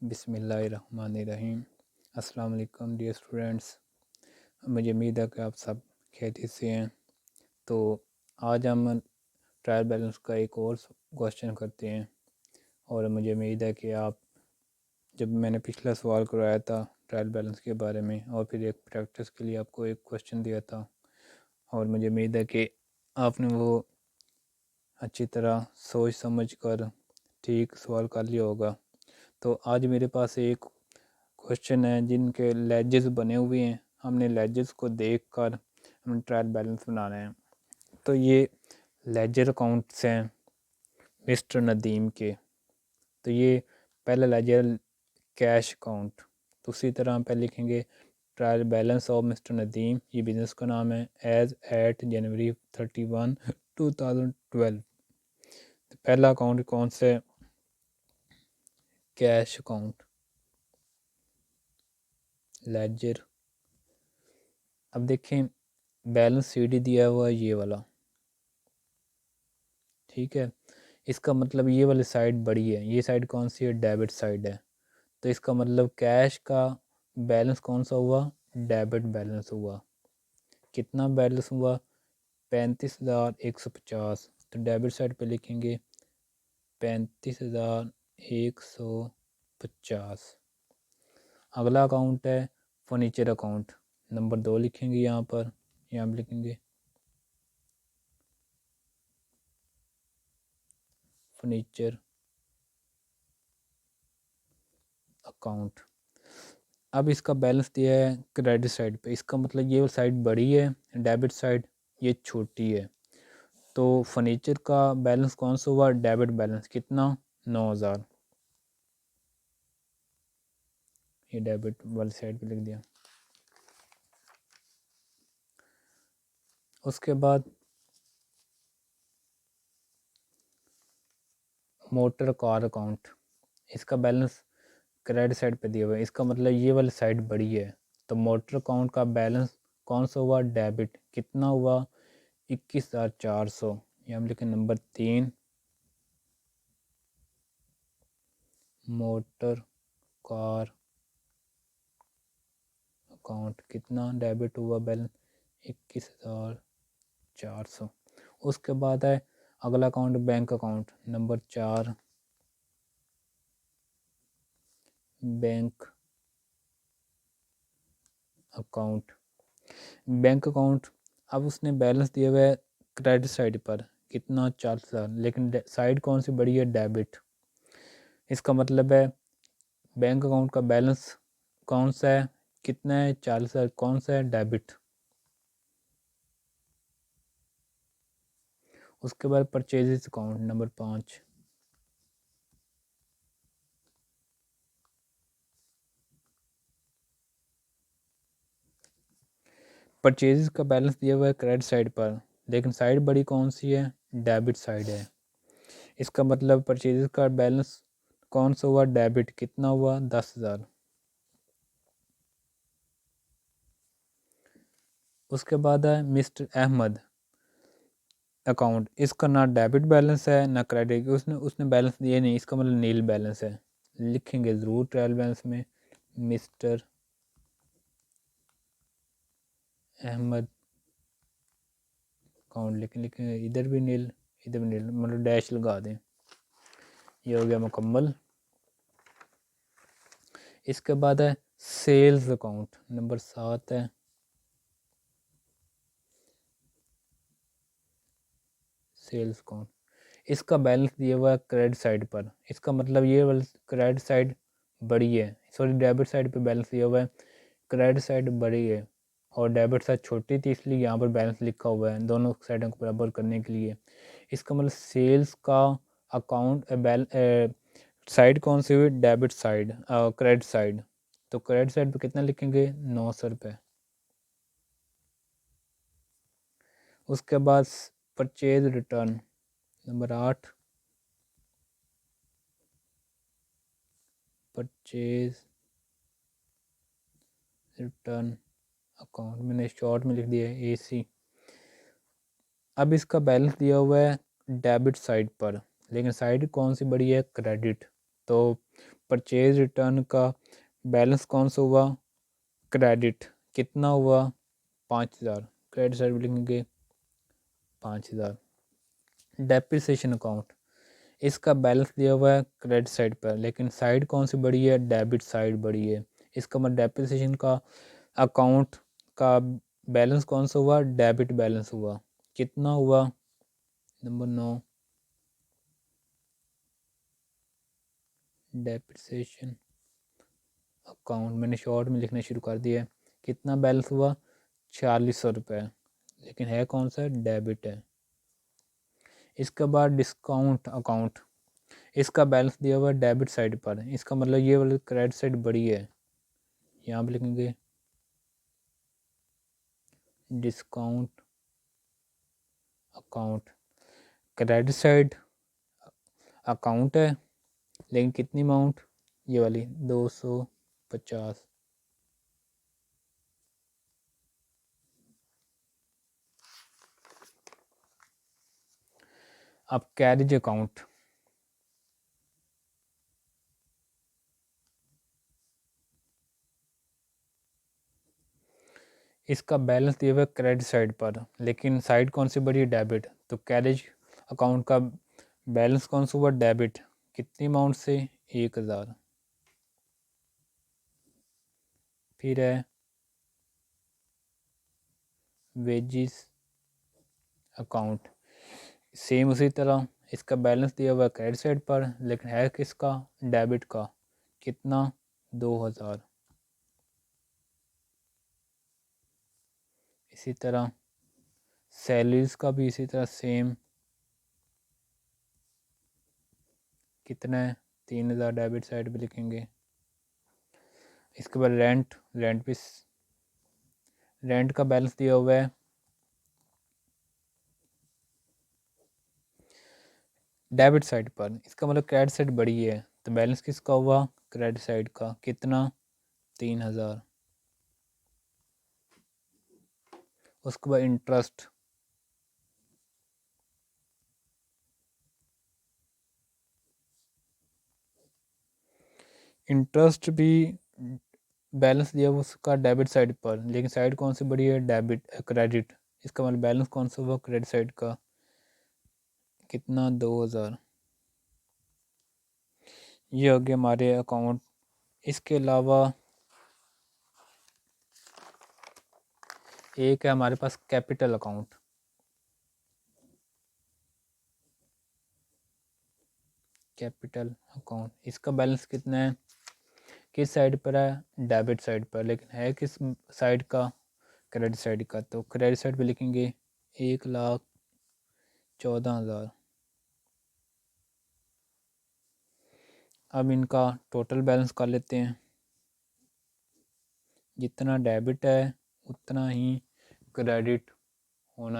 बिस्मिल्लाहिर्रहमानिर्रहीम। अस्सलाम वालेकुम डियर स्टूडेंट्स, मुझे उम्मीद है कि आप सब खैरियत से हैं। तो आज हम ट्रायल बैलेंस का एक और क्वेश्चन करते हैं और मुझे उम्मीद है कि आप, जब मैंने पिछला सवाल करवाया था ट्रायल बैलेंस के बारे में और फिर एक प्रैक्टिस के लिए आपको एक क्वेश्चन दिया था, और मुझे उम्मीद है कि आपने वो अच्छी तरह सोच समझ कर ठीक सवाल कर लिया होगा। तो आज मेरे पास एक क्वेश्चन है जिनके लेजेस बने हुए हैं। हमने लेजेस को देखकर हम ट्रायल बैलेंस बनाना है। तो ये लेजर अकाउंट्स हैं मिस्टर नदीम के। तो ये पहला लेजर कैश अकाउंट। तो उसी तरह हम पहले लिखेंगे trial balance of mister Nadeem. ये बिज़नेस का नाम है एज एट जनवरी 31, 2012। तो पहला अकाउंट कौन सा है? Cash account laser. अब देखें बैलेंस सीडी दिया हुआ है ये वाला, ठीक है। इसका मतलब ये वाली साइड बड़ी है, ये साइड कौन सी है? डेबिट साइड है। तो इसका मतलब कैश का बैलेंस कौन सा हुआ? डेबिट बैलेंस हुआ। कितना बैलेंस हुआ? 35,150। तो डेबिट साइड पे लिखेंगे 35,150। अगला अकाउंट है फर्नीचर अकाउंट। नंबर 2 लिखेंगे यहाँ पर लिखेंगे फर्नीचर अकाउंट। अब इसका बैलेंस दिया है क्रेडिट साइड पे। इसका मतलब ये साइड बड़ी है, डेबिट साइड ये छोटी है। तो फर्नीचर का बैलेंस कौन सा हुआ? Debit balance. कितना? 9,000। ये डेबिट वाली साइड पे लिख दिया। उसके बाद मोटर कार अकाउंट। इसका बैलेंस क्रेडिट साइड पे दिया हुआ है। इसका मतलब ये वाली साइड बड़ी है। तो मोटर अकाउंट का बैलेंस कौन सा हुआ? डेबिट। कितना हुआ? 21,400। ये हम लिखें नंबर 3 मोटर कार अकाउंट। कितना डेबिट हुआ बैलेंस? 21,400। उसके बाद है अगला account bank account. Number 4 bank account. Bank account. अब उसने बैलेंस दिया हुआ है क्रेडिट साइड पर। कितना? 40,000। लेकिन साइड कौन सी बड़ी है? डेबिट। इसका मतलब है बैंक अकाउंट का बैलेंस कौन सा है? कितना है? 40,000। कौन सा है? डेबिट। उसके बाद परचेजेस अकाउंट नंबर 5। परचेजेस का बैलेंस दिया हुआ है क्रेडिट साइड पर, लेकिन साइड बड़ी कौन सी है? डेबिट साइड है। इसका मतलब परचेजेस का बैलेंस कौन सा हुआ? डेबिट। कितना हुआ? 10,000। उसके बाद है मिस्टर अहमद अकाउंट। इसका ना डेबिट बैलेंस है ना क्रेडिट। उसने उसने बैलेंस दिया नहीं। इसका मतलब नील बैलेंस है। लिखेंगे ज़रूर ट्रायल बैलेंस में मिस्टर अहमद अकाउंट। लिखेंगे इधर भी नील इधर भी नील, मतलब डैश लगा दें। ये हो गया मुकम्मल। इसके बाद है सेल्स अकाउंट। नंबर 7 है सेल्स अकाउंट। इसका बैलेंस दिया हुआ है क्रेडिट साइड पर। इसका मतलब ये वाली क्रेडिट साइड बड़ी है, सॉरी डेबिट साइड पे बैलेंस दिया हुआ है। क्रेडिट साइड बड़ी है और डेबिट साइड छोटी थी, इसलिए यहाँ पर बैलेंस लिखा हुआ है दोनों साइडों को बराबर करने के लिए। इसका मतलब सेल्स का अकाउंट साइड कौन सी हुई? Debit side, credit side. तो क्रेडिट साइड पे कितना लिखेंगे? 900 रुपये। उसके बाद purchase return number 8 purchase return account. मैंने शॉर्ट में लिख दिया है AC। अब इसका बैलेंस दिया हुआ है डेबिट साइड पर, लेकिन साइड कौन सी बड़ी है? क्रेडिट। तो परचेज रिटर्न का बैलेंस कौन सा हुआ, क्रेडिट, कितना हुआ 5000, क्रेडिट साइड पर लिखेंगे 5000। डेप्रिसिएशन अकाउंट, इसका बैलेंस दिया हुआ है क्रेडिट साइड पर, लेकिन साइड कौन सी बड़ी है, डेबिट साइड बड़ी है। इसका मतलब डेप्रिसिएशन का अकाउंट का बैलेंस कौन सा हुआ, डेबिट बैलेंस हुआ, कितना हुआ, नंबर 9 डेप्रिसिएशन अकाउंट, मैंने शॉर्ट में लिखना शुरू कर दिया है। कितना बैलेंस हुआ 4600 रुपये, लेकिन है कौन सा, डेबिट है। इसके बाद डिस्काउंट अकाउंट, इसका बैलेंस दिया हुआ है डेबिट साइड पर, इसका मतलब ये वाली क्रेडिट साइड बड़ी है, यहाँ पर लिखेंगे discount account. Credit side account है, लेकिन कितनी अमाउंट, ये वाली 250। अब कैरेज अकाउंट, इसका बैलेंस दिया हुआ है क्रेडिट साइड पर, लेकिन साइड कौन सी बड़ी है, डेबिट। तो कैरेज अकाउंट का बैलेंस कौन सा हुआ, डेबिट, कितनी अमाउंट से, 1000। फिर है वेजिस अकाउंट, सेम उसी तरह, इसका बैलेंस दिया हुआ है क्रेडिट साइड पर, लेकिन है किसका, डेबिट का, कितना, 2000। इसी तरह सैलरीज का भी इसी तरह सेम, कितना है, 3000 डेबिट साइड पे लिखेंगे। इसके बाद रेंट, रेंट का बैलेंस दिया हुआ है डेबिट साइड पर, इसका मतलब क्रेडिट साइड बड़ी है, तो बैलेंस किसका हुआ, क्रेडिट साइड का, कितना, 3000। उसके बाद इंटरेस्ट, इंटरेस्ट भी बैलेंस दिया हुआ उसका डेबिट साइड पर, लेकिन साइड कौन सी बड़ी है, डेबिट, क्रेडिट। इसका मतलब बैलेंस कौन सा हुआ, क्रेडिट साइड का, कितना, 2000। ये हो गया हमारे अकाउंट। इसके अलावा एक है हमारे पास कैपिटल अकाउंट। कैपिटल अकाउंट, इसका बैलेंस कितना है, किस साइड पर है, डेबिट साइड पर, लेकिन है किस साइड का, क्रेडिट साइड का। तो क्रेडिट साइड पे लिखेंगे 1,14,000। अब इनका टोटल बैलेंस कर लेते हैं, जितना डेबिट है उतना ही क्रेडिट होना